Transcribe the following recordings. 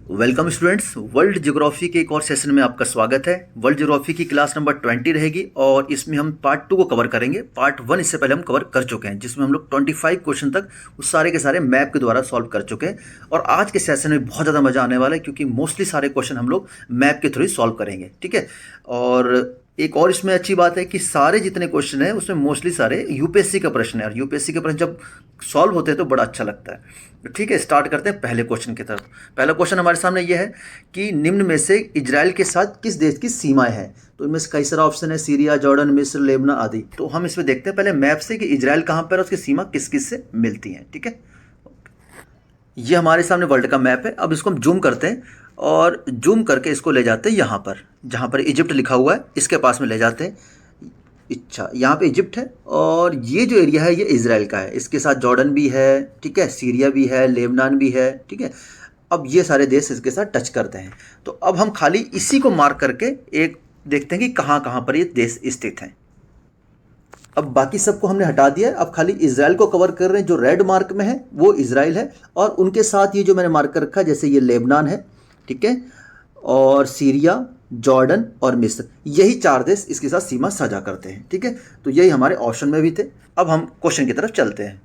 Welcome students, world geography के एक और सेशन में आपका स्वागत है। वर्ल्ड ज्योग्राफी की क्लास नंबर 20 रहेगी और इसमें हम पार्ट 2 को कवर करेंगे। पार्ट 1 इससे पहले हम कवर कर चुके हैं, जिसमें हम लोग 25 क्वेश्चन तक उस सारे के सारे मैप के द्वारा सॉल्व कर चुके हैं। और आज के सेशन में बहुत ज़्यादा मज़ा आने वाला है, क्योंकि मोस्टली सारे क्वेश्चन हम लोग मैप के थ्रू ही सॉल्व करेंगे। ठीक है। और एक और इसमें अच्छी बात है कि सारे जितने क्वेश्चन हैं उसमें मोस्टली सारे यूपीएससी का प्रश्न है, और यूपीएससी के प्रश्न जब सॉल्व होते हैं तो बड़ा अच्छा लगता है। तो ठीक है, स्टार्ट करते हैं पहले क्वेश्चन की तरफ। पहला क्वेश्चन हमारे सामने ये है कि निम्न में से इजराइल के साथ किस देश की सीमाएं हैं। तो इनमें से कई सारा ऑप्शन है, सीरिया, जॉर्डन, मिस्र, लेबनान आदि। तो हम इसमें देखते हैं पहले मैप से कि इजराइल कहाँ पर है, उसकी सीमा किस किस से मिलती हैं। ठीक है, ये हमारे सामने वर्ल्ड का मैप है। अब इसको हम जूम करते हैं और जूम करके इसको ले जाते हैं यहाँ पर, जहाँ पर इजिप्ट लिखा हुआ है, इसके पास में ले जाते हैं। अच्छा, यहाँ पे इजिप्ट है और ये जो एरिया है ये इजराइल का है। इसके साथ जॉर्डन भी है, ठीक है, सीरिया भी है, लेबनान भी है। ठीक है, अब ये सारे देश इसके साथ टच करते हैं। तो अब हम खाली इसी को मार्क करके एक देखते हैं कि कहाँ कहाँ पर ये देश स्थित हैं। अब बाकी सबको हमने हटा दिया है, अब खाली इजराइल को कवर कर रहे हैं। जो रेड मार्क में है वो इजराइल है, और उनके साथ ये जो मैंने मार्क कर रखा है, जैसे ये लेबनान है, ठीक है, और सीरिया, जॉर्डन और मिस्र, यही चार देश इसके साथ सीमा साझा करते हैं। ठीक है, तो यही हमारे ऑप्शन में भी थे। अब हम क्वेश्चन की तरफ चलते हैं।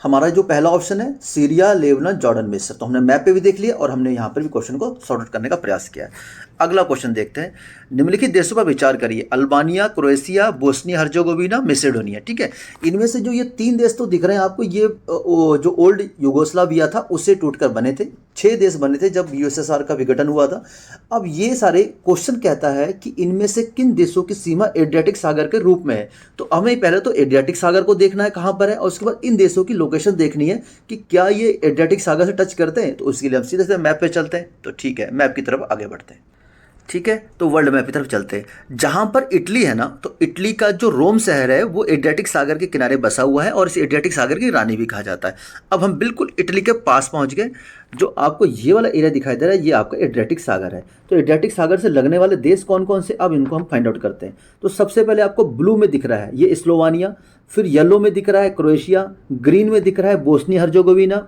हमारा जो पहला ऑप्शन है सीरिया, लेबनान, जॉर्डन, मिस्र, तो हमने मैप पे भी देख लिया और हमने यहाँ पर भी क्वेश्चन को सॉर्ट आउट करने का प्रयास किया है। अगला क्वेश्चन देखते हैं। निम्नलिखित देशों पर विचार करिए: Albania, Croatia, Bosnia Herzegovina, Macedonia. ठीक है, इनमें से जो ये तीन देश तो दिख रहे हैं आपको, ये जो ओल्ड युगोस्लाविया था उससे टूटकर बने थे। 6 देश बने थे जब यूएसएसआर का विघटन हुआ था। अब ये सारे क्वेश्चन कहता है कि इनमें से किन देशों की सीमा एड्रियाटिक सागर के रूप में है। तो हमें पहले तो एड्रियाटिक सागर को देखना है कहाँ पर है, और उसके बाद इन देशों की लोकेशन देखनी है कि क्या ये एड्रियाटिक सागर से टच करते हैं। तो उसके लिए हम सीधे से मैप पे चलते हैं। तो ठीक है, मैप की तरफ आगे बढ़ते हैं। ठीक है, तो वर्ल्ड मैप की तरफ चलते हैं। जहां पर इटली है ना, तो इटली का जो रोम शहर है वो एड्रियाटिक सागर के किनारे बसा हुआ है, और इस एड्रियाटिक सागर की रानी भी कहा जाता है। अब हम बिल्कुल इटली के पास पहुंच गए। जो आपको ये वाला एरिया दिखाई दे रहा है ये आपका एड्रियाटिक सागर है। तो एड्रियाटिक सागर से लगने वाले देश कौन कौन से, अब इनको हम फाइंड आउट करते हैं। तो सबसे पहले आपको ब्लू में दिख रहा है ये स्लोवानिया, फिर येलो में दिख रहा है क्रोएशिया, ग्रीन में दिख रहा है बोस्निया हर्जेगोविना,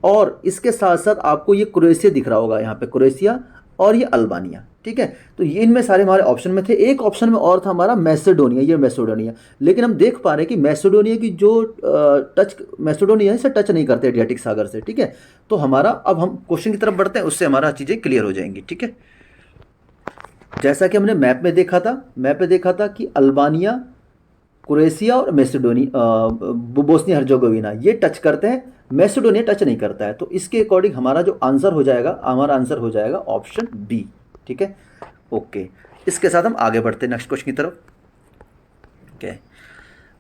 और इसके साथ साथ आपको ये क्रोएशिया दिख रहा होगा, यहाँ पे क्रोएशिया, और ये अल्बानिया। ठीक है, तो ये इनमें सारे हमारे ऑप्शन में थे। एक ऑप्शन में और था हमारा मैसेडोनिया, ये मैसेडोनिया, लेकिन हम देख पा रहे हैं कि मैसेडोनिया की जो मैसेडोनिया से टच नहीं करते एड्रियाटिक सागर से। ठीक है, तो हमारा अब हम क्वेश्चन की तरफ बढ़ते हैं, उससे हमारा चीज़ें क्लियर हो जाएंगी। ठीक है, जैसा कि हमने मैप में देखा था कि अल्बानिया, क्रोएशिया और मैसेडोनिया, बोस्निया हर्जेगोविना ये टच करते हैं, मैसेडोनिया टच नहीं करता है। तो इसके अकॉर्डिंग हमारा जो आंसर हो जाएगा, ऑप्शन बी। ठीक है, ओके, इसके साथ हम आगे बढ़ते हैं नेक्स्ट क्वेश्चन की तरफ। ओके,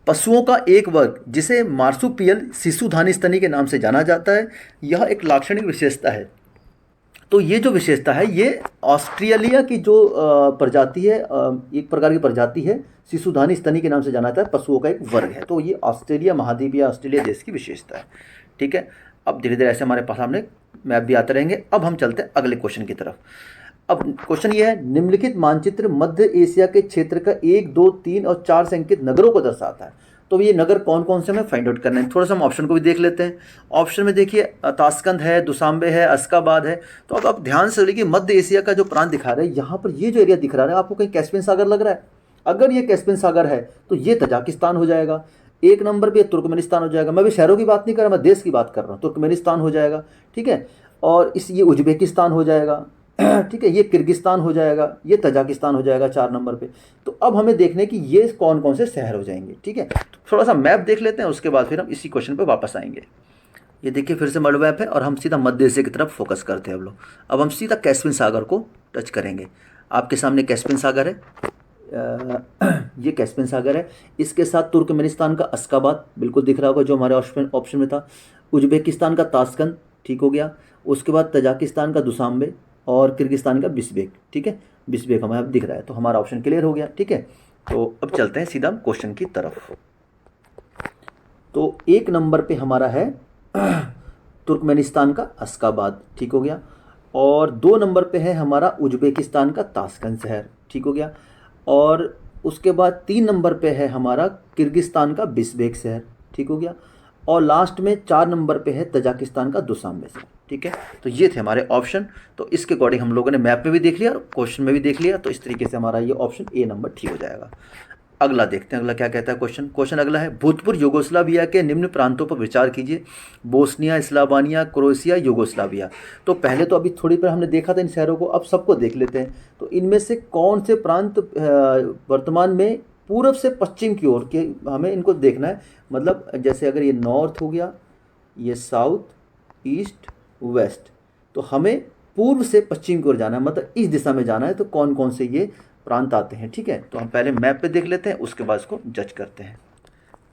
पशुओं का एक वर्ग जिसे मार्सुपियल शिशुधानी स्तनी के नाम से जाना जाता है, यह एक लाक्षणिक विशेषता है। तो ये जो विशेषता है ये ऑस्ट्रेलिया की जो प्रजाति है, एक प्रकार की प्रजाति है, शिशुधानी स्तनी के नाम से जाना जाता है, पशुओं का एक वर्ग है। तो ये ऑस्ट्रेलिया महाद्वीप या ऑस्ट्रेलिया देश की विशेषता है। ठीक है, अब धीरे धीरे ऐसे हमारे पास सामने मैप भी आते रहेंगे। अब हम चलते हैं अगले क्वेश्चन की तरफ। अब क्वेश्चन ये है, निम्नलिखित मानचित्र मध्य एशिया के क्षेत्र का 1, 2, 3 और 4 से अंकित नगरों को दर्शाता है। तो ये नगर कौन कौन से हमें फाइंड आउट करने हैं। थोड़ा सा हम ऑप्शन को भी देख लेते हैं। ऑप्शन में देखिए ताशकंद है, दुशांबे है, अशकाबाद है। तो अब आप ध्यान से देखिए, मध्य एशिया का जो प्रांत दिखा रहे हैं, यहाँ पर ये जो एरिया दिख रहा है आपको, कहीं कैस्पियन सागर लग रहा है। अगर ये कैस्पियन सागर है तो ये तजाकिस्तान हो जाएगा। एक नंबर पे तुर्कमेनिस्तान हो जाएगा। मैं भी शहरों की बात नहीं कर रहा, मैं देश की बात कर रहा हूँ। तुर्कमेनिस्तान हो जाएगा, ठीक है, और ये उज्बेकिस्तान हो जाएगा, ठीक है, ये किर्गिस्तान हो जाएगा, ये तजाकिस्तान हो जाएगा 4 नंबर पे। तो अब हमें देखने कि ये कौन कौन से शहर हो जाएंगे। ठीक है, तो थोड़ा सा मैप देख लेते हैं, उसके बाद फिर हम इसी क्वेश्चन पे वापस आएंगे। ये देखिए फिर से वर्ल्ड मैप है और हम सीधा मध्य एशिया की तरफ फोकस करते हैं अब लोग। अब हम सीधा कैस्पियन सागर को टच करेंगे। आपके सामने कैस्पियन सागर है, ये कैस्पियन सागर है। इसके साथ तुर्कमेनिस्तान का अशकाबाद बिल्कुल दिख रहा होगा, जो हमारे ऑप्शन में था। उज्बेकिस्तान का ताशकंद, ठीक हो गया। उसके बाद तजाकिस्तान का दुशांबे और किर्गिस्तान का बिस्बेक। ठीक है, बिस्बेक हमें अब दिख रहा है, तो हमारा ऑप्शन क्लियर हो गया। ठीक है, तो अब चलते हैं सीधा क्वेश्चन की तरफ। तो 1 नंबर पे हमारा है तुर्कमेनिस्तान का अशकाबाद, ठीक हो गया। और 2 नंबर पे है हमारा उज्बेकिस्तान का ताशकंद शहर, ठीक हो गया। और उसके बाद 3 नंबर पे है हमारा किर्गिस्तान का बिस्बेक शहर, ठीक हो गया। और लास्ट में 4 नंबर पे है तजाकिस्तान का दुशांबे से। ठीक है, तो ये थे हमारे ऑप्शन। तो इसके अकॉर्डिंग हम लोगों ने मैप में भी देख लिया और क्वेश्चन में भी देख लिया, तो इस तरीके से हमारा ये ऑप्शन ए नंबर ठीक हो जाएगा। अगला देखते हैं, अगला क्या कहता है क्वेश्चन। क्वेश्चन अगला है, भूतपूर्व यूगोस्लाविया के निम्न प्रांतों पर विचार कीजिए। Bosnia, Slavonia, Croatia, Yugoslavia. तो पहले तो अभी थोड़ी पर हमने देखा था इन शहरों को, अब सबको देख लेते हैं। तो इनमें से कौन से प्रांत वर्तमान में पूर्व से पश्चिम की ओर के, हमें इनको देखना है। मतलब जैसे अगर ये नॉर्थ हो गया, ये साउथ, ईस्ट, वेस्ट, तो हमें पूर्व से पश्चिम की ओर जाना है, मतलब इस दिशा में जाना है। तो कौन कौन से ये प्रांत आते हैं। ठीक है, तो हम पहले मैप पे देख लेते हैं, उसके बाद इसको जज करते हैं।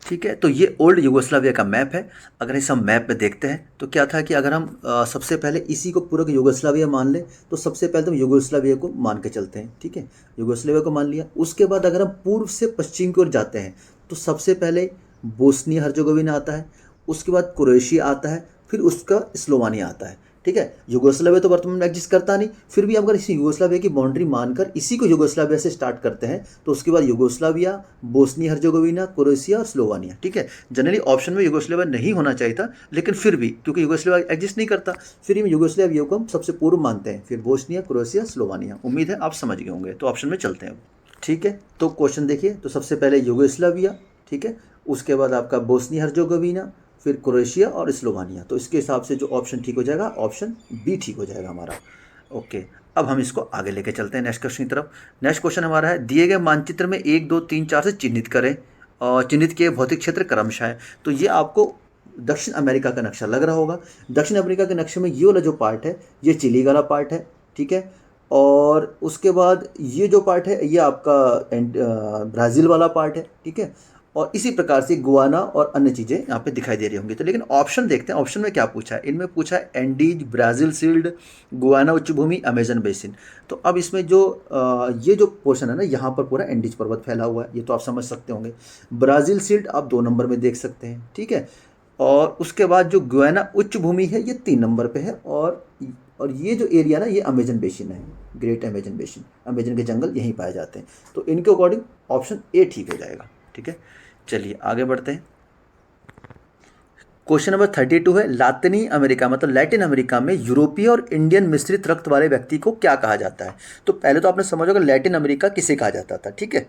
ठीक है, तो ये ओल्ड यूगोस्लाविया का मैप है। अगर इस हम मैप पे देखते हैं तो क्या था कि अगर हम सबसे पहले इसी को पूरा यूगोस्लाविया मान लें, तो सबसे पहले तो हम यूगोस्लाविया को मान के चलते हैं। ठीक है, यूगोस्लाविया को मान लिया। उसके बाद अगर हम पूर्व से पश्चिम की ओर जाते हैं तो सबसे पहले बोस्निया हर्जेगोविना आता है, उसके बाद क्रोएशिया आता है, फिर उसका स्लोवानिया आता है। ठीक है, यूगोस्लाविया तो वर्तमान में एग्जिस्ट करता नहीं, फिर भी अगर इसी यूगोस्लाविया की बाउंड्री मानकर इसी को यूगोस्लाविया से स्टार्ट करते हैं तो उसके बाद यूगोस्लाविया, बोस्निया हर्जेगोविना, क्रोएशिया और स्लोवानिया। ठीक है, जनरली ऑप्शन में यूगोस्लाविया नहीं होना चाहिए था, लेकिन फिर भी क्योंकि यूगोस्लाविया एग्जिस्ट नहीं करता, फिर भी यूगोस्लाविया को हम सबसे पूर्व मानते हैं, फिर बोस्निया, क्रोएशिया, स्लोवानिया। उम्मीद है आप समझ गए होंगे, तो ऑप्शन में चलते हैं। ठीक है, तो क्वेश्चन देखिए, तो सबसे पहले यूगोस्लाविया, ठीक है, उसके बाद आपका बोस्निया हर्जेगोविना, फिर क्रोएशिया और स्लोवानिया। तो इसके हिसाब से जो ऑप्शन ठीक हो जाएगा, ऑप्शन बी ठीक हो जाएगा हमारा। ओके, अब हम इसको आगे लेके चलते हैं नेक्स्ट क्वेश्चन की तरफ। नेक्स्ट क्वेश्चन हमारा है, दिए गए मानचित्र में 1, 2, 3, 4 से चिन्हित करें और चिन्हित किए भौतिक क्षेत्र क्रमशः है। तो ये आपको दक्षिण अमेरिका का नक्शा लग रहा होगा। दक्षिण अमेरिका के नक्शे में ये वाला जो पार्ट है, ये चिली वाला पार्ट है। ठीक है, और उसके बाद ये जो पार्ट है, ये आपका ब्राज़ील वाला पार्ट है। ठीक है, और इसी प्रकार से गुआना और अन्य चीज़ें यहाँ पे दिखाई दे रही होंगी। तो लेकिन ऑप्शन देखते हैं, ऑप्शन में क्या पूछा है। इनमें पूछा है एंडीज, ब्राज़ील शील्ड, गुआना उच्च भूमि, अमेजन बेसिन। तो अब इसमें जो ये जो पोर्शन है ना, यहाँ पर पूरा एंडीज पर्वत फैला हुआ है, ये तो आप समझ सकते होंगे। ब्राज़ील शील्ड आप 2 नंबर में देख सकते हैं। ठीक है, और उसके बाद जो गुआना उच्च भूमि है, ये 3 नंबर पे है। और ये जो एरिया ना, ये अमेजन बेसिन है, ग्रेट अमेजन बेसिन, अमेजन के जंगल यहीं पाए जाते हैं। तो इनके अकॉर्डिंग ऑप्शन ए ठीक हो जाएगा। ठीक है, चलिए आगे बढ़ते हैं। क्वेश्चन नंबर 32 है, लातिनी अमेरिका मतलब लैटिन अमेरिका में यूरोपीय और इंडियन मिश्रित रक्त वाले व्यक्ति को क्या कहा जाता है। तो पहले तो आपने समझ होगा लैटिन अमेरिका किसे कहा जाता था। ठीक है,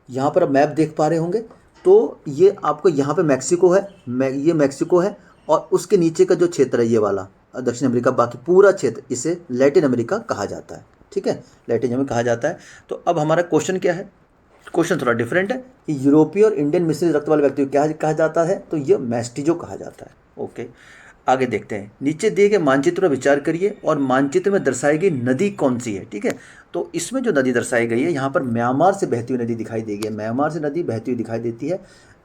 यहाँ पर आप मैप देख पा रहे होंगे, तो ये आपको यहाँ पे मैक्सिको है, ये मैक्सिको है, और उसके नीचे का जो क्षेत्र है ये वाला दक्षिण अमेरिका, बाकी पूरा क्षेत्र, इसे लैटिन अमेरिका कहा जाता है। ठीक है, लैटिन अमेरिका कहा जाता है। तो अब हमारा क्वेश्चन क्या है, क्वेश्चन थोड़ा डिफरेंट है कि यूरोपीय और इंडियन मिश्रित रक्त वाले व्यक्ति को क्या कहा जाता है। तो ये मैस्टिजो कहा जाता है। ओके, आगे देखते हैं। नीचे दिए गए मानचित्र पर विचार करिए और मानचित्र में दर्शाई गई नदी कौन सी है। ठीक है, तो इसमें जो नदी दर्शाई गई है, यहाँ पर म्यांमार से बहती हुई नदी दिखाई देगी, म्यांमार से नदी बहती हुई दिखाई देती है।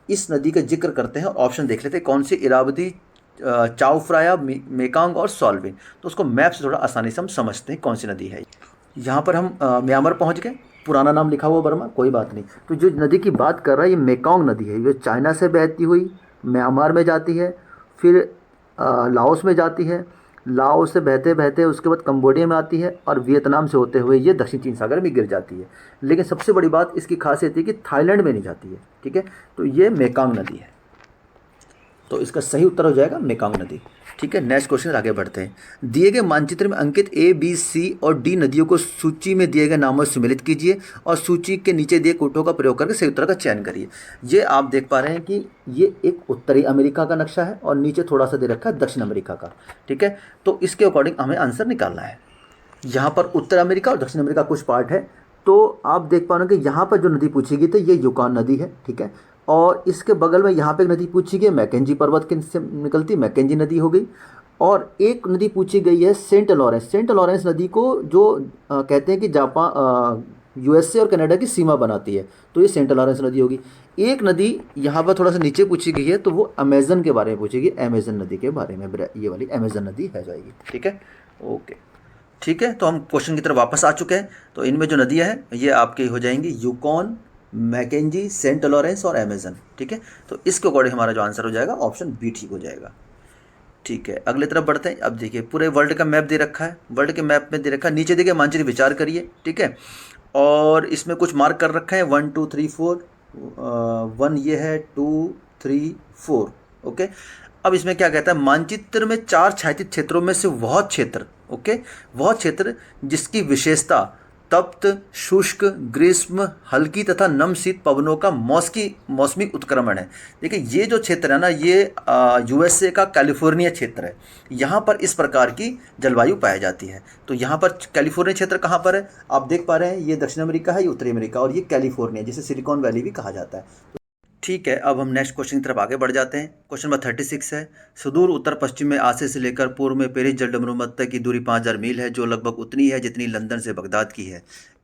इस नदी का जिक्र करते हैं, ऑप्शन देख लेते हैं कौन सी, इरावती, चाओ फ्राया, मेकांग और सॉल्विन। तो उसको मैप से थोड़ा आसानी से हम समझते हैं कौन सी नदी है। यहाँ पर हम म्यांमार पहुँच गए, पुराना नाम लिखा हुआ बर्मा, कोई बात नहीं। तो जो नदी की बात कर रहा है, ये मेकांग नदी है। ये चाइना से बहती हुई म्यांमार में जाती है, फिर लाओस में जाती है, लाओस से बहते बहते उसके बाद कंबोडिया में आती है, और वियतनाम से होते हुए ये दक्षिण चीन सागर में गिर जाती है। लेकिन सबसे बड़ी बात इसकी खासियत है कि थाईलैंड में नहीं जाती है। ठीक है, तो ये मेकांग नदी है। तो इसका सही उत्तर हो जाएगा मेकांग नदी। ठीक है, नेक्स्ट क्वेश्चन आगे बढ़ते हैं। दिए गए मानचित्र में अंकित ए, बी, सी और डी नदियों को सूची में दिए गए नामों से सम्मिलित कीजिए और सूची के नीचे दिए कोटों का प्रयोग करके सही उत्तर का चयन करिए। ये आप देख पा रहे हैं कि ये एक उत्तरी अमेरिका का नक्शा है और नीचे थोड़ा सा दे रखा है दक्षिण अमेरिका का। ठीक है, तो इसके अकॉर्डिंग हमें आंसर निकालना है। यहाँ पर उत्तर अमेरिका और दक्षिण अमेरिका कुछ पार्ट है। तो आप देख पा रहे हैं कि यहाँ पर जो नदी पूछी गई थी, ये यूकान नदी है। ठीक है, और इसके बगल में यहाँ पे एक नदी पूछी गई मैकेंजी पर्वत के से निकलती, मैकेंजी नदी हो गई। और एक नदी पूछी गई है सेंट लॉरेंस, सेंट लॉरेंस नदी को जो कहते हैं कि जापान, यूएसए और कनाडा की सीमा बनाती है, तो ये सेंट लॉरेंस नदी होगी। एक नदी यहाँ पर थोड़ा सा नीचे पूछी गई है, तो वो अमेजन के बारे में पूछेगी, अमेजन नदी के बारे में, ये वाली अमेजन नदी है जाएगी। ठीक है, ओके, ठीक है। तो हम क्वेश्चन की तरफ वापस आ चुके हैं। तो इनमें जो नदियाँ हैं ये आपकी हो जाएंगी यूकॉन, मैकेंजी, सेंट लॉरेंस और अमेजन। ठीक है, तो इसके अकॉर्डिंग हमारा जो आंसर हो जाएगा ऑप्शन बी ठीक हो जाएगा। ठीक है, अगले तरफ बढ़ते हैं। अब देखिए पूरे वर्ल्ड का मैप दे रखा है, वर्ल्ड के मैप में दे रखा है, नीचे देखिए मानचित्र विचार करिए। ठीक है, और इसमें कुछ मार्क कर रखा है 1 2 3 4, 1 ये है, 2 3 4, ओके। अब इसमें क्या कहता है, मानचित्र में 4 छायांकित क्षेत्रों में से वह क्षेत्र, ओके, वह क्षेत्र जिसकी विशेषता तप्त, शुष्क, ग्रीष्म, हल्की तथा नम शीत पवनों का मौसमी उत्क्रमण है। देखिए ये जो क्षेत्र है ना, ये यूएसए का कैलिफोर्निया क्षेत्र है। यहाँ पर इस प्रकार की जलवायु पाई जाती है। तो यहाँ पर कैलिफोर्निया क्षेत्र कहाँ पर है, आप देख पा रहे हैं, ये दक्षिण अमेरिका है, ये उत्तरी अमेरिका, और ये कैलिफोर्निया, जिसे सिलिकॉन वैली भी कहा जाता है। ठीक है, अब हम नेक्स्ट क्वेश्चन की तरफ आगे बढ़ जाते हैं। क्वेश्चन नंबर 36 है, सुदूर उत्तर पश्चिम में आसे से लेकर पूर्व में पेरिस जलडमरूमत तक की दूरी 5000 मील है, जो लगभग उतनी है जितनी लंदन से बगदाद की है।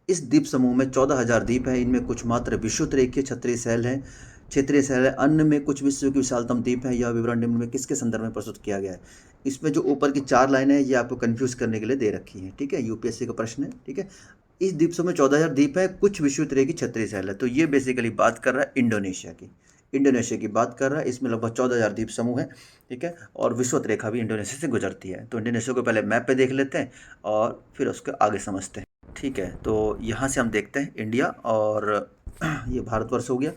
इस द्वीप समूह में 14,000 द्वीप हैं। इनमें कुछ मात्र विषुवत रेखीय क्षेत्रीय शैल है, अन्य में कुछ विश्व की विशालतम द्वीप हैं। यह विवरण निम्न में किसके संदर्भ में प्रस्तुत किया गया है। इसमें जो ऊपर की 4 लाइनें हैं, ये आपको कन्फ्यूज़ करने के लिए दे रखी हैं। ठीक है, यूपीएससी का प्रश्न है। ठीक है, इस द्वीप समूह में 14,000 द्वीप हैं, कुछ विषुवत रेखीय क्षेत्रीय शैल है। तो ये बेसिकली बात कर रहा है इंडोनेशिया की बात कर रहा है। इसमें लगभग 14,000 द्वीप समूह है। ठीक है, और विषुवत रेखा भी इंडोनेशिया से गुजरती है। तो इंडोनेशिया को पहले मैप पे देख लेते हैं और फिर उसके आगे समझते हैं। ठीक है, तो यहाँ से हम देखते हैं इंडिया, और ये भारतवर्ष हो गया,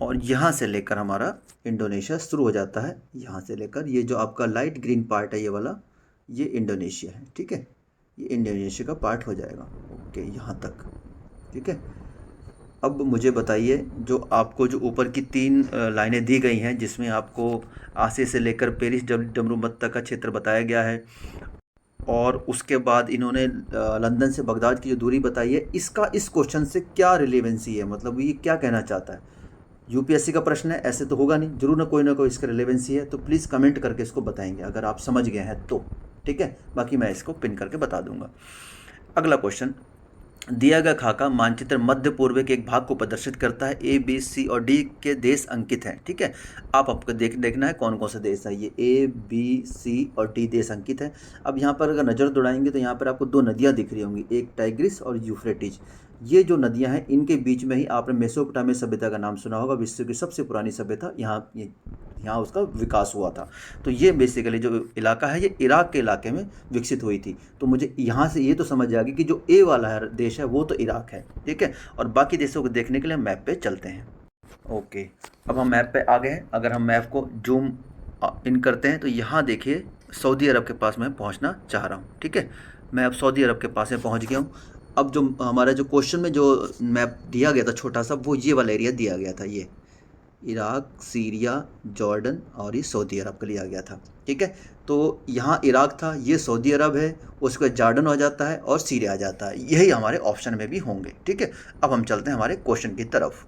और यहाँ से लेकर हमारा इंडोनेशिया शुरू हो जाता है। यहाँ से लेकर ये जो आपका लाइट ग्रीन पार्ट है, ये वाला, ये इंडोनेशिया है। ठीक है, ये इंडोनेशिया का पार्ट हो जाएगा। ओके, यहाँ तक। ठीक है, अब मुझे बताइए, जो आपको जो ऊपर की 3 लाइनें दी गई हैं, जिसमें आपको आसे से लेकर पेरिस डमरूमत तक का क्षेत्र बताया गया है, और उसके बाद इन्होंने लंदन से बगदाद की जो दूरी बताई है, इसका इस क्वेश्चन से क्या रिलेवेंसी है, मतलब ये क्या कहना चाहता है। यूपीएससी का प्रश्न है, ऐसे तो होगा नहीं, जरूर ना कोई इसका रिलेवेंसी है। तो प्लीज़ कमेंट करके इसको बताएंगे अगर आप समझ गए हैं तो। ठीक है, बाकी मैं इसको पिन करके बता दूंगा। अगला क्वेश्चन, दिया गया खाका मानचित्र मध्य पूर्व के एक भाग को प्रदर्शित करता है। ए, बी, सी और डी के देश अंकित हैं। ठीक है, आपको देखना है कौन कौन सा देश है। ये ए, बी, सी और डी देश अंकित है। अब यहाँ पर अगर नज़र दौड़ाएंगे तो यहाँ पर आपको 2 नदियाँ दिख रही होंगी, एक टाइग्रिस और यूफ्रेटिज। ये जो नदियाँ हैं, इनके बीच में ही आपने मेसोपोटामिया सभ्यता का नाम सुना होगा। विश्व की सबसे पुरानी सभ्यता यहाँ उसका विकास हुआ था। तो ये बेसिकली जो इलाका है, ये इराक के इलाके में विकसित हुई थी। तो मुझे यहाँ से ये तो समझ आ गई कि जो ए वाला है देश है, वो तो इराक है। ठीक है, और बाकी देशों को देखने के लिए मैप पे चलते हैं। ओके, अब हम मैप पे आ गए हैं। अगर हम मैप को जूम इन करते हैं तो यहाँ देखिए, सऊदी अरब के पास मैं पहुँचना चाह रहा हूँ। ठीक है, मैं अब सऊदी अरब के पास में पहुँच गया हूँ। अब जो हमारा जो क्वेश्चन में जो मैप दिया गया था छोटा सा, वो ये वाला एरिया दिया गया था। ये इराक, सीरिया, जॉर्डन और ये सऊदी अरब का लिया गया था। ठीक है, तो यहाँ इराक था, ये सऊदी अरब है, उसके बाद जॉर्डन हो जाता है और सीरिया आ जाता है। यही हमारे ऑप्शन में भी होंगे। ठीक है, अब हम चलते हैं हमारे क्वेश्चन की तरफ।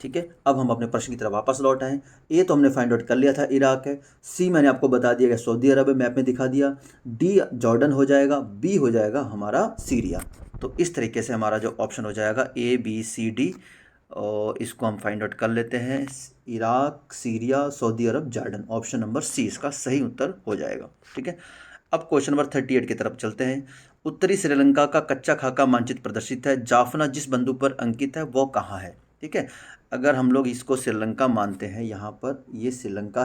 ठीक है, अब हम अपने प्रश्न की तरफ वापस लौट आए। ए तो हमने फाइंड आउट कर लिया था, इराक है। सी मैंने आपको बता दिया कि सऊदी अरब है, मैप में दिखा दिया। डी जॉर्डन हो जाएगा। बी हो जाएगा हमारा सीरिया। तो इस तरीके से हमारा जो ऑप्शन हो जाएगा ए, बी, सी, डी, और इसको हम फाइंड आउट कर लेते हैं। इराक, सीरिया, सऊदी अरब, जॉर्डन, ऑप्शन नंबर सी इसका सही उत्तर हो जाएगा। ठीक है, अब क्वेश्चन नंबर 38 की तरफ चलते हैं। उत्तरी श्रीलंका का कच्चा खाका मानचित्र प्रदर्शित है। जाफना जिस बिंदु पर अंकित है वो कहाँ है। ठीक है, अगर हम लोग इसको श्रीलंका मानते हैं, यहाँ पर ये श्रीलंका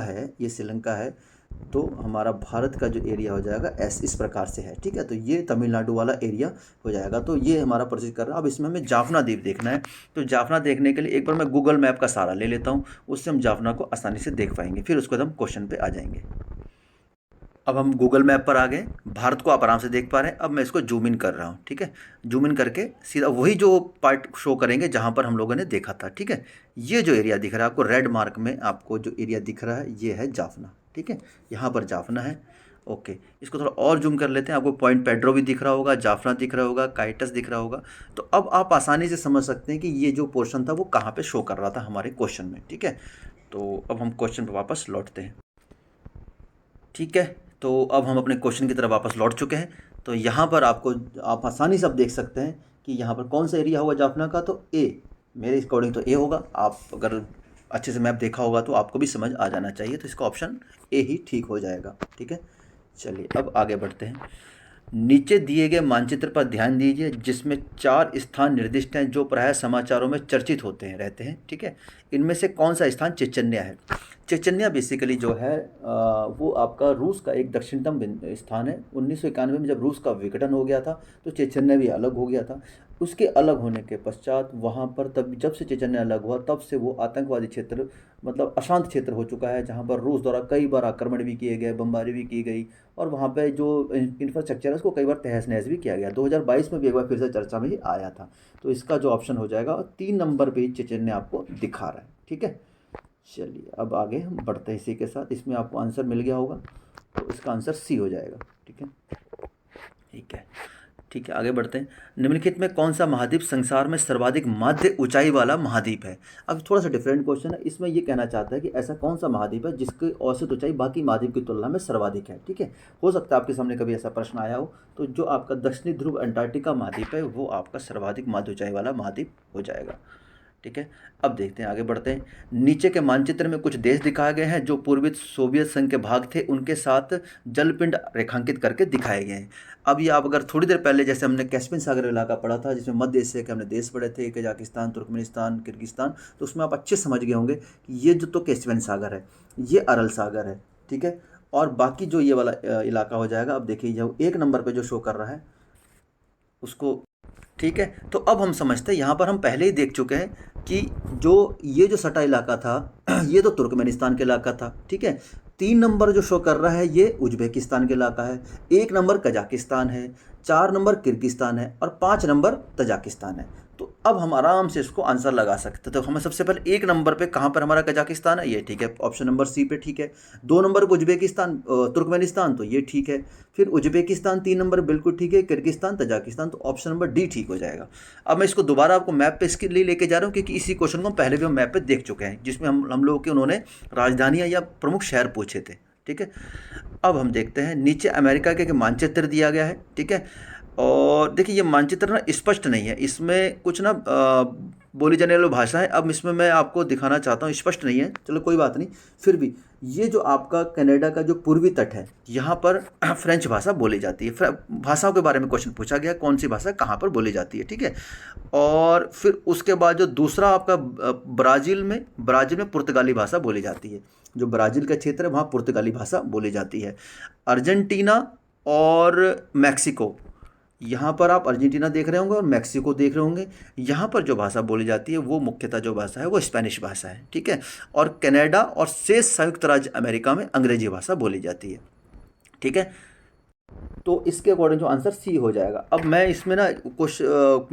है, तो हमारा भारत का जो एरिया हो जाएगा इस प्रकार से है। ठीक है, तो ये तमिलनाडु वाला एरिया हो जाएगा। तो ये हमारा प्रदर्शित कर रहा है। अब इसमें हमें जाफना द्वीप देखना है। तो जाफना देखने के लिए एक बार मैं गूगल मैप का सहारा ले लेता हूँ, उससे हम जाफना को आसानी से देख पाएंगे। फिर उसके बाद हम क्वेश्चन पे आ जाएंगे। अब हम गूगल मैप पर आ गए, भारत को आप आराम से देख पा रहे हैं। अब मैं इसको जूम इन कर रहा हूँ। ठीक है, जूम इन करके सीधा वही जो पार्ट शो करेंगे जहाँ पर हम लोगों ने देखा था। ठीक है, ये जो एरिया दिख रहा है आपको रेड मार्क में, आपको जो एरिया दिख रहा है ये है जाफना। ठीक है, यहाँ पर जाफना है। ओके, इसको थोड़ा और जूम कर लेते हैं। आपको पॉइंट पेड्रो भी दिख रहा होगा, जाफना दिख रहा होगा, काइटस दिख रहा होगा। तो अब आप आसानी से समझ सकते हैं कि ये जो पोर्शन था वो कहाँ पर शो कर रहा था हमारे क्वेश्चन में। ठीक है, तो अब हम क्वेश्चन पर वापस लौटते हैं। ठीक है, तो अब हम अपने क्वेश्चन की तरफ वापस लौट चुके हैं। तो यहाँ पर आप आसानी से अब देख सकते हैं कि यहाँ पर कौन सा एरिया होगा जाफना का। तो ए, मेरे अकॉर्डिंग तो ए होगा। आप अगर अच्छे से मैप देखा होगा तो आपको भी समझ आ जाना चाहिए। तो इसका ऑप्शन ए ही ठीक हो जाएगा। ठीक है, चलिए अब आगे बढ़ते हैं। नीचे दिए गए मानचित्र पर ध्यान दीजिए, जिसमें 4 स्थान निर्दिष्ट हैं जो प्रायः समाचारों में चर्चित रहते हैं। ठीक है, इनमें से कौन सा स्थान चेचन्या है। चेचन्या बेसिकली जो है वो आपका रूस का एक दक्षिणतम स्थान है। 1991 में जब रूस का विघटन हो गया था तो चेचन्या भी अलग हो गया था। उसके अलग होने के पश्चात वहाँ पर तब जब से चेचन्या अलग हुआ तब से वो आतंकवादी क्षेत्र मतलब अशांत क्षेत्र हो चुका है, जहाँ पर रूस द्वारा कई बार आक्रमण भी किए गए, बमबारी भी की गई, और वहाँ पे जो इंफ्रास्ट्रक्चर है उसको कई बार तहस नहस भी किया गया। 2022 में भी एक बार फिर से चर्चा में ही आया था। तो इसका जो ऑप्शन हो जाएगा 3 नंबर पे चेचन ने आपको दिखा रहा है। ठीक है, चलिए अब आगे हम बढ़ते हैं इसी के साथ। इसमें आपको आंसर मिल गया होगा, तो इसका आंसर सी हो जाएगा। ठीक है, ठीक है, ठीक है, आगे बढ़ते हैं। निम्नलिखित में कौन सा महाद्वीप संसार में सर्वाधिक मध्य ऊंचाई वाला महाद्वीप है? अब थोड़ा सा डिफरेंट क्वेश्चन है, इसमें ये कहना चाहता है कि ऐसा कौन सा महाद्वीप है जिसकी औसत ऊंचाई बाकी महाद्वीप की तुलना में सर्वाधिक है। ठीक है, हो सकता है आपके सामने कभी ऐसा प्रश्न आया हो। तो जो आपका दक्षिणी ध्रुव अंटार्कटिका महाद्वीप है वो आपका सर्वाधिक मध्य ऊंचाई वाला महाद्वीप हो जाएगा। ठीक है, अब देखते हैं, आगे बढ़ते हैं। नीचे के मानचित्र में कुछ देश दिखाए गए हैं जो पूर्वी सोवियत संघ के भाग थे, उनके साथ जलपिंड रेखांकित करके दिखाए गए हैं। अब ये आप अगर थोड़ी देर पहले जैसे हमने कैस्पियन सागर इलाका पढ़ा था, जिसमें मध्य एशिया के हमने देश पढ़े थे, कजाकिस्तान, तुर्कमेनिस्तान, किर्गिस्तान, तो उसमें आप अच्छे समझ गए होंगे कि ये जो तो कैस्पियन सागर है, ये अरल सागर है। ठीक है, और बाकी जो ये वाला इलाका हो जाएगा, अब देखिए जो 1 नंबर पर जो शो कर रहा है उसको। ठीक है, तो अब हम समझते हैं, यहाँ पर हम पहले ही देख चुके हैं कि जो ये जो सटा इलाका था ये तो तुर्कमेनिस्तान के इलाका था। ठीक है, 3 नंबर जो शो कर रहा है ये उज्बेकिस्तान के इलाका है, 1 नंबर कजाकिस्तान है, 4 नंबर किर्गिस्तान है, और 5 नंबर तजाकिस्तान है। तो अब हम आराम से इसको आंसर लगा सकते हैं। तो हमें सबसे पहले 1 नंबर पे कहाँ पर हमारा कजाकिस्तान है, ये ठीक है, ऑप्शन नंबर सी पे ठीक है। 2 नंबर पर उज्बेकिस्तान तुर्कमेनिस्तान, तो ये ठीक है। फिर उज्बेकिस्तान 3 नंबर बिल्कुल ठीक है, किर्गिस्तान तजाकिस्तान, तो ऑप्शन नंबर डी ठीक हो जाएगा। अब मैं इसको दोबारा आपको मैप पे इसके लिए लेके जा रहा हूँ, क्योंकि इसी क्वेश्चन को हम पहले भी हम मैप पे देख चुके हैं, जिसमें हम लोगों के उन्होंने राजधानियाँ या प्रमुख शहर पूछे थे। ठीक है, अब हम देखते हैं, नीचे अमेरिका के मानचित्र दिया गया है। ठीक है, और देखिए ये मानचित्र ना स्पष्ट नहीं है, इसमें कुछ ना बोली जाने वाली भाषा है। अब इसमें मैं आपको दिखाना चाहता हूँ, स्पष्ट नहीं है, चलो कोई बात नहीं। फिर भी ये जो आपका कनाडा का जो पूर्वी तट है, यहाँ पर फ्रेंच भाषा बोली जाती है। भाषाओं के बारे में क्वेश्चन पूछा गया, कौन सी भाषा कहाँ पर बोली जाती है। ठीक है, और फिर उसके बाद जो दूसरा आपका ब्राज़ील में पुर्तगाली भाषा बोली जाती है। जो ब्राज़ील का क्षेत्र है वहाँ पुर्तगाली भाषा बोली जाती है। अर्जेंटीना और मैक्सिको, यहाँ पर आप अर्जेंटीना देख रहे होंगे और मैक्सिको देख रहे होंगे, यहाँ पर जो भाषा बोली जाती है वो मुख्यतः जो भाषा है वो स्पेनिश भाषा है। ठीक है, और कनाडा और शेष संयुक्त राज्य अमेरिका में अंग्रेजी भाषा बोली जाती है। ठीक है, तो इसके अकॉर्डिंग जो आंसर सी हो जाएगा। अब मैं इसमें ना कुछ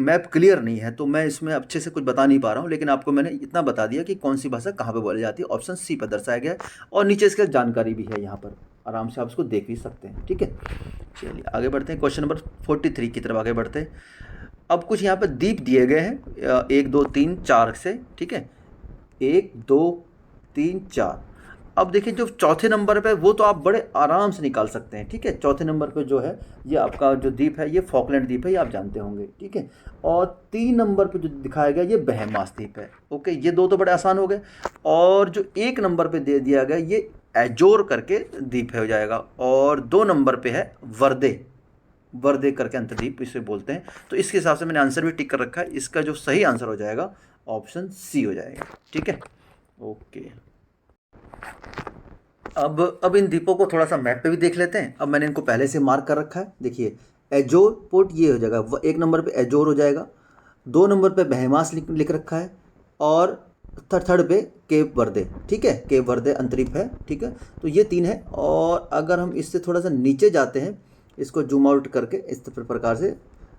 मैप क्लियर नहीं है, तो मैं इसमें अच्छे से कुछ बता नहीं पा रहा हूँ, लेकिन आपको मैंने इतना बता दिया कि कौन सी भाषा कहाँ पे बोली जाती है। ऑप्शन सी पर दर्शाया गया है, और नीचे इसका जानकारी भी है, यहाँ पर आराम से आप इसको देख भी सकते हैं। ठीक है, चलिए आगे बढ़ते हैं, क्वेश्चन नंबर 43 की तरफ आगे बढ़ते हैं। अब कुछ यहाँ पर द्वीप दिए गए हैं 1 2 3 4 से। ठीक है, 1 2 3 4। अब देखिए जो चौथे नंबर पे वो तो आप बड़े आराम से निकाल सकते हैं। ठीक है, चौथे नंबर पे जो है ये आपका जो द्वीप है ये फॉकलैंड द्वीप है, ये आप जानते होंगे। ठीक है, और 3 नंबर पे जो दिखाया गया ये बहमास द्वीप है। ओके, ये 2 तो बड़े आसान हो गए। और जो 1 नंबर पे दे दिया गया ये एजोर करके द्वीप हो जाएगा, और 2 नंबर पे है वर्दे करके अंतर्द्वीप इसे बोलते हैं। तो इसके हिसाब से मैंने आंसर भी टिक कर रखा है, इसका जो सही आंसर हो जाएगा ऑप्शन सी हो जाएगा। ठीक है, ओके। अब इन द्वीपों को थोड़ा सा मैप पे भी देख लेते हैं। अब मैंने इनको पहले से मार्क कर रखा है, देखिए एजोर पोर्ट ये हो जाएगा, 1 नंबर पे एजोर हो जाएगा, 2 नंबर पे बहमास लिख रखा है, और थर्ड पे केप वर्दे। ठीक है, केप वर्दे अंतरिप है। ठीक है, तो ये 3 है। और अगर हम इससे थोड़ा सा नीचे जाते हैं, इसको जूम आउट करके इस प्रकार से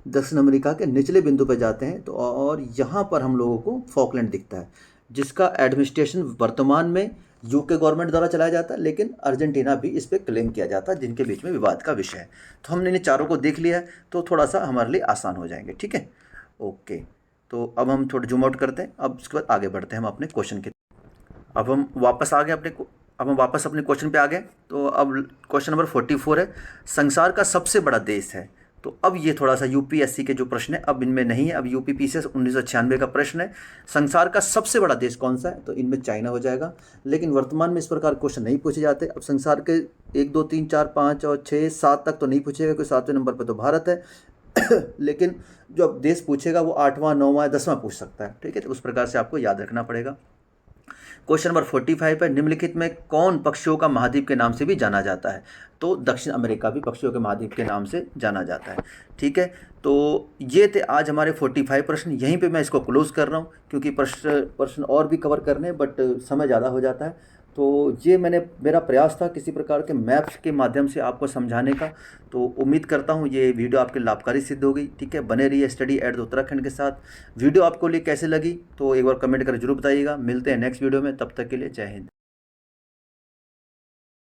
दक्षिण अमेरिका के निचले बिंदु पर जाते हैं, तो और यहाँ पर हम लोगों को फॉकलैंड दिखता है, जिसका एडमिनिस्ट्रेशन वर्तमान में यूके गवर्नमेंट द्वारा चलाया जाता है, लेकिन अर्जेंटीना भी इस पर क्लेम किया जाता है, जिनके बीच में विवाद का विषय है। तो हमने इन चारों को देख लिया है, तो थोड़ा सा हमारे लिए आसान हो जाएंगे। ठीक है, ओके। तो अब हम थोड़ा जूम आउट करते हैं, अब उसके बाद आगे बढ़ते हैं हम अपने क्वेश्चन के। अब हम वापस अपने क्वेश्चन पे आ गए। तो अब क्वेश्चन नंबर 44 है, संसार का सबसे बड़ा देश है। तो अब ये थोड़ा सा यूपीएससी के जो प्रश्न है अब इनमें नहीं है, अब यूपीपीसीएस 1996 का प्रश्न है, संसार का सबसे बड़ा देश कौन सा है, तो इनमें चाइना हो जाएगा। लेकिन वर्तमान में इस प्रकार क्वेश्चन नहीं पूछे जाते। अब संसार के 1 2 3 4 5 और 6 7 तक तो नहीं पूछेगा, क्योंकि 7वें नंबर पर तो भारत है। लेकिन जो अब देश पूछेगा वो 8वां 9वां 10वां पूछ सकता है। ठीक है, तो उस प्रकार से आपको याद रखना पड़ेगा। क्वेश्चन नंबर 45 है, निम्नलिखित में कौन पक्षियों का महाद्वीप के नाम से भी जाना जाता है? तो दक्षिण अमेरिका भी पक्षियों के महाद्वीप के नाम से जाना जाता है। ठीक है, तो ये थे आज हमारे 45 प्रश्न। यहीं पे मैं इसको क्लोज कर रहा हूँ, क्योंकि प्रश्न और भी कवर करने बट समय ज़्यादा हो जाता है। तो ये मेरा प्रयास था किसी प्रकार के मैप्स के माध्यम से आपको समझाने का। तो उम्मीद करता हूँ ये वीडियो आपके लाभकारी सिद्ध हो गई। ठीक है, बने रहिए स्टडी एट द उत्तराखंड के साथ। वीडियो आपको लिए कैसे लगी तो एक बार कमेंट कर जरूर बताइएगा। मिलते हैं नेक्स्ट वीडियो में, तब तक के लिए जय हिंद।